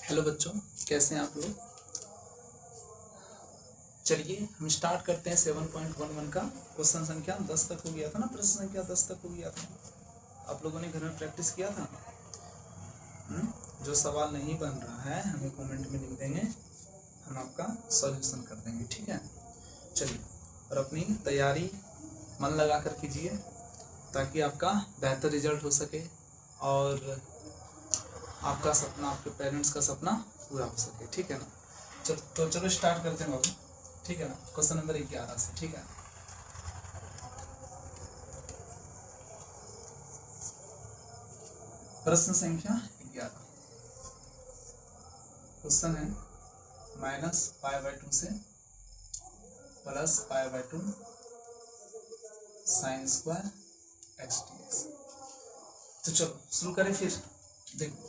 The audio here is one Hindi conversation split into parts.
हेलो बच्चों, कैसे हैं आप लोग। चलिए हम स्टार्ट करते हैं 7.11 का क्वेश्चन संख्या 10 तक हो गया था ना, प्रश्न संख्या 10 तक हो गया था। आप लोगों ने घर में प्रैक्टिस किया था। जो सवाल नहीं बन रहा है हमें कमेंट में लिख देंगे, हम आपका सॉल्यूशन कर देंगे, ठीक है। चलिए, और अपनी तैयारी मन लगा कर कीजिए ताकि आपका बेहतर रिजल्ट हो सके और आपका सपना, आपके पेरेंट्स का सपना पूरा हो सके, ठीक है ना। चलो स्टार्ट करते हैं बाबू, ठीक है ना। क्वेश्चन नंबर 11 से, ठीक है। प्रश्न संख्या 11 क्वेश्चन है -π/2 से +π/2 sin स्क्वायर x dx। तो चलो शुरू करें फिर। देखो,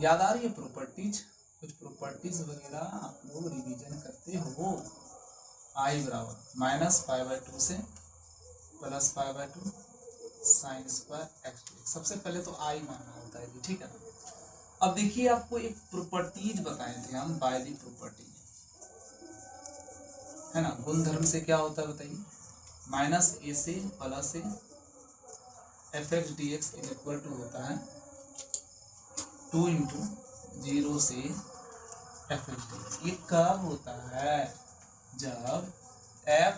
याद आ रही है प्रॉपर्टीज, कुछ प्रॉपर्टीज वगैरह आप लोग रिवीजन करते हो। I बराबर -π/2 से +π/2 sin स्क्वायर x dx। सबसे पहले तो I मानना होता है, ठीक है ना। अब देखिए, आपको एक प्रॉपर्टीज बताए थे हम, बाय द प्रॉपर्टी, है ना। गुणधर्म से क्या होता है बताइए, -a से +a fx dx equal to होता है 2 × 0 से fx dx। ये कब होता है, जब f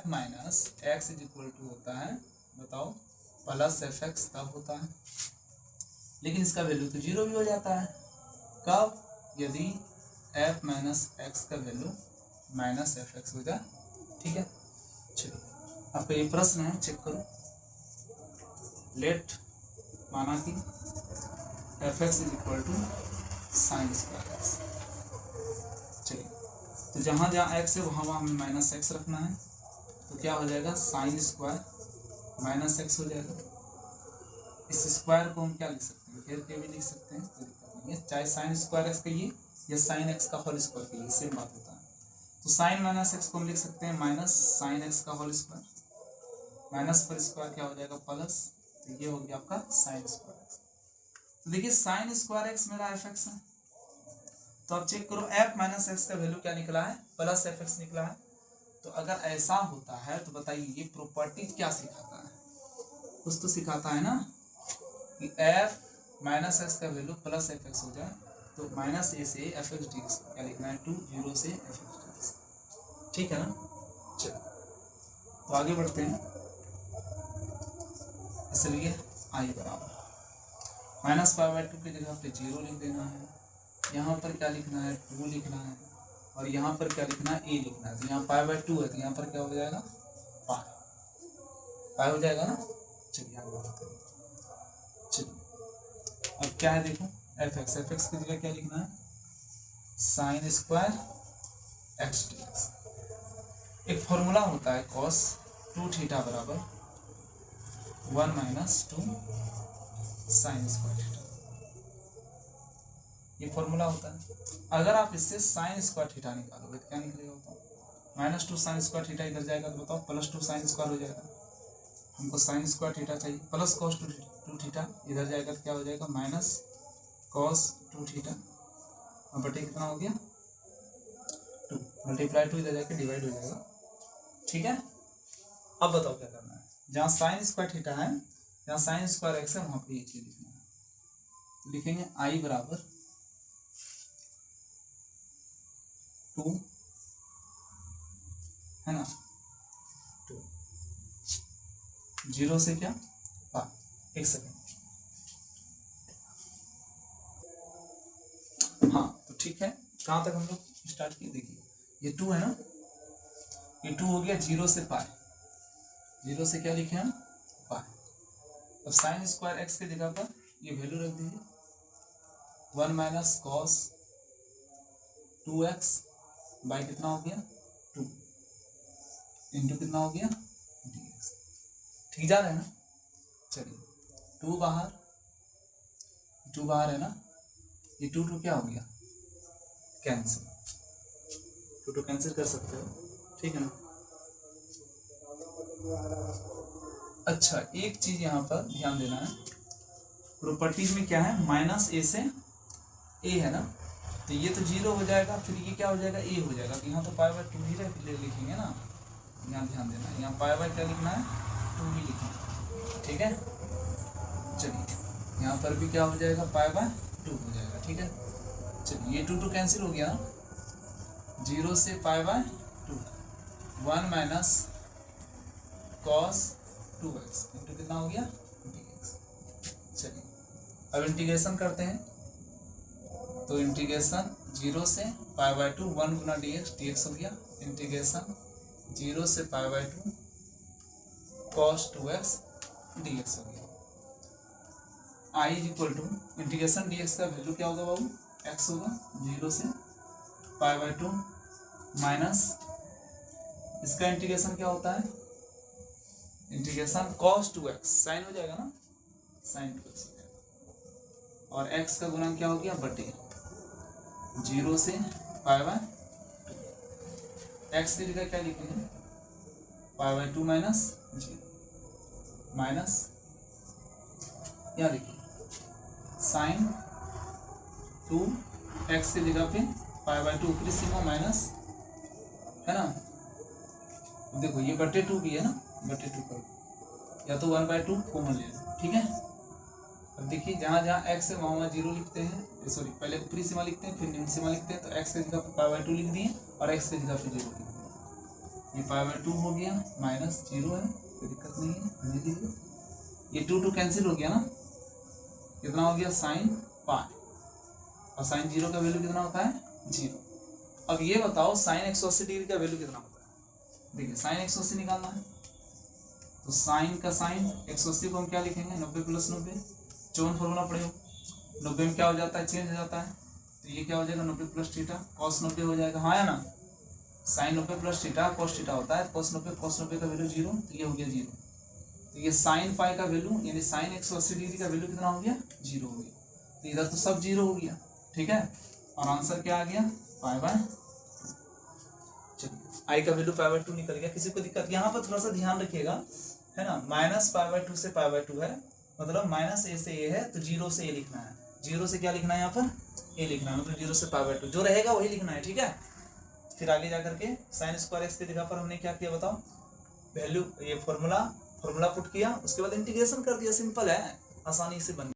- x इक्वल टू होता है, बताओ, +fx, तब होता है। लेकिन इसका वैल्यू तो 0 भी हो जाता है। कब, यदि f - x का वैल्यू -fx हो जाए, ठीक है। चलिए, आपका ये प्रश्न है, चेक करो। लेट माना कि fx equal to sin square x। चलिए, तो जहाँ जहाँ x है वहाँ वहाँ हमें -x रखना है, तो क्या हो जाएगा, sin स्क्वायर -x हो जाएगा। इस स्क्वायर को हम क्या लिख सकते हैं, घेर के भी लिख सकते हैं, कोई दिक्कत नहीं है। चाहे sin स्क्वायर x कहिए या sin x का होल स्क्वायर कहिए, सेम बात होता है। तो sin - x को हम लिख सकते हैं -sin x का होल स्क्वायर, माइनस पर स्क्वायर क्या हो जाएगा, प्लस, तो ये हो गया आपका sin स्क्वायर x। तो देखिए sin स्क्वायर x मेरा fx है, तो अब चेक करो f - x का वैल्यू क्या निकला है, +fx निकला है। तो अगर ऐसा होता है तो बताइए ये प्रॉपर्टी क्या सिखाता है, कुछ तो सिखाता है ना, कि f - x का वैल्यू +fx हो जाए तो -a से fx dx क्या लिखना है, 2 0 से fx dx, ठीक है ना। चलो, तो आगे बढ़ते हैं। इसलिए I बराबर -π/2 की जगह पे 0 लिख देना है। यहाँ पर क्या लिखना है, 2 लिखना है, और यहाँ पर क्या लिखना है, a लिखना है। तो यहाँ π/2 है, तो यहाँ पर क्या हो जाएगा, पाई हो जाएगा ना। चलिए आगे बढ़ते हैं। चलिए, अब क्या है देखो, fx की जगह क्या लिखना है, sin स्क्वायर x dx। एक फॉर्मूला होता है cos 2θ बराबर 1 - 2 sin स्क्वायर थीटा, ये फॉर्मूला होता है। अगर आप इससे sin स्क्वायर थीटा निकालोगे तो क्या निकलेगा, बताओ, -2 sin स्क्वायर थीटा इधर जाएगा तो बताओ +2 sin स्क्वायर हो जाएगा। हमको sin स्क्वायर थीटा चाहिए, प्लस cos 2 थीटा इधर जाएगा तो क्या हो जाएगा, -cos 2 थीटा, और बटे कितना हो गया, 2 × 2 इधर जाके डिवाइड हो जाएगा, ठीक है। अब बताओ क्या करना है, जहाँ sin स्क्वायर थीटा है, जहाँ sin स्क्वायर x है, वहाँ पर ये चीज लिखना है। तो लिखेंगे I बराबर 2, है ना, 2 0 से क्या, एक सेकेंड, हाँ तो ठीक है। कहाँ तक हम लोग स्टार्ट किए, देखिए ये 2 है ना, ये 2 हो गया 0 से पाई, 0 से क्या लिखे हम, पाई। अब sin स्क्वायर x की जगह पर ये वैल्यू रख दीजिए, 1 - cos 2x बाई कितना हो गया, 2 इंटू कितना हो गया, dx। ठीक जा रहा है ना। चलिए, 2 बाहर, 2 बाहर है ना, ये 2 क्या हो गया, कैंसिल, 2 कैंसिल कर सकते हो, ठीक है ना। अच्छा, एक चीज यहाँ पर ध्यान देना है, प्रॉपर्टीज में क्या है, -a से ए है ना, तो ये तो 0 हो जाएगा, फिर ये क्या हो जाएगा, ए हो जाएगा। तो यहाँ तो पाई बाय 2 ही लिखेंगे ना, यहाँ ध्यान देना, यहाँ पाई बाय क्या लिखना है, 2 ही लिखेंगे, ठीक है। चलिए यहाँ पर भी क्या हो जाएगा, पाई बाय 2 हो जाएगा, ठीक है। चलिए ये 2 कैंसिल हो गया, 0 से pi by 2, 1 minus cos 2x into कितना हो गया, dx। चलिए अब इंटीग्रेशन करते हैं, तो इंटीग्रेशन 0 से पाई बाय 2, 1 गुना dx हो गया, इंटीग्रेशन 0 से pi by 2 cos 2x dx हो गया। I is equal to integration dx का वैल्यू क्या होगा बाबू, x होगा, 0 से पाई बाय 2 माइनस इसका इंटीग्रेशन क्या होता है, इंटीग्रेशन cos 2x, साइन हो जाएगा ना, साइन 2x हो जाएगा, और x का गुणा क्या हो गया, बटे 0 से पाई बाय 2, x की जगह क्या लिखेंगे, पाई बाय 2 माइनस 0 माइनस यहाँ लिखिए साइन 2x की जगह पे पाई बाय 2 ऊपरी सीमा माइनस, है ना, देखो ये बटे 2 भी है ना, बटे 2 करो, या तो 1/2 कॉमन ले लो, ठीक है। अब देखिए जहाँ जहाँ x है वहाँ 0 लिखते हैं, सॉरी पहले ऊपरी सीमा लिखते हैं फिर निम्न सीमा लिखते हैं, तो x की जगह पाई बाय 2 लिख दिए और x की जगह पे 0 लिख दिए, ये पाई बाय 2 हो गया माइनस 0 है, कोई दिक्कत नहीं है, समझ लीजिए। ये 2 कैंसिल हो गया ना, कितना हो गया, साइन पाई, और साइन 0 का वैल्यू कितना होता है, 0। अब ये बताओ साइन 180 डिग्री का वैल्यू कितना होता है, देखिए साइन 180 निकालना है, तो साइन का साइन 180 को हम क्या लिखेंगे, 90 प्लस 90, चौन फॉर्मूला पढ़े हो, 90 में क्या हो जाता है, चेंज हो जाता है, तो ये क्या हो जाएगा 90 प्लस थीटा कॉस 90 हो जाएगा, हाँ है ना, sine 90 plus theta cos theta होता है, कॉस 90 का वैल्यू 0, तो ये हो गया 0। तो ये साइन पाई का वैल्यू यानी साइन 180 डिग्री का वैल्यू कितना हो गया, 0 हो गया, तो इधर तो सब 0 हो गया, ठीक है, और आंसर क्या आ गया, पाई बाय 2। चलिए आई का वैल्यू पाई बाय 2 निकल गया, किसी को दिक्कत, यहाँ पर थोड़ा सा ध्यान रखिएगा, है ना, माइनस पाई बाय 2 से पाई बाय 2 है, मतलब माइनस ए से ए है, तो 0 से ए लिखना है, 0 से क्या लिखना है, यहाँ पर ए लिखना है, मतलब 0 से पाई बाय 2 जो रहेगा वही लिखना है, ठीक है। फिर आगे जा करके साइन स्क्वायर एक्स की जगह पर हमने क्या किया बताओ, वैल्यू ये फॉर्मूला पुट किया, उसके बाद इंटीग्रेशन कर दिया, सिंपल है, आसानी से बन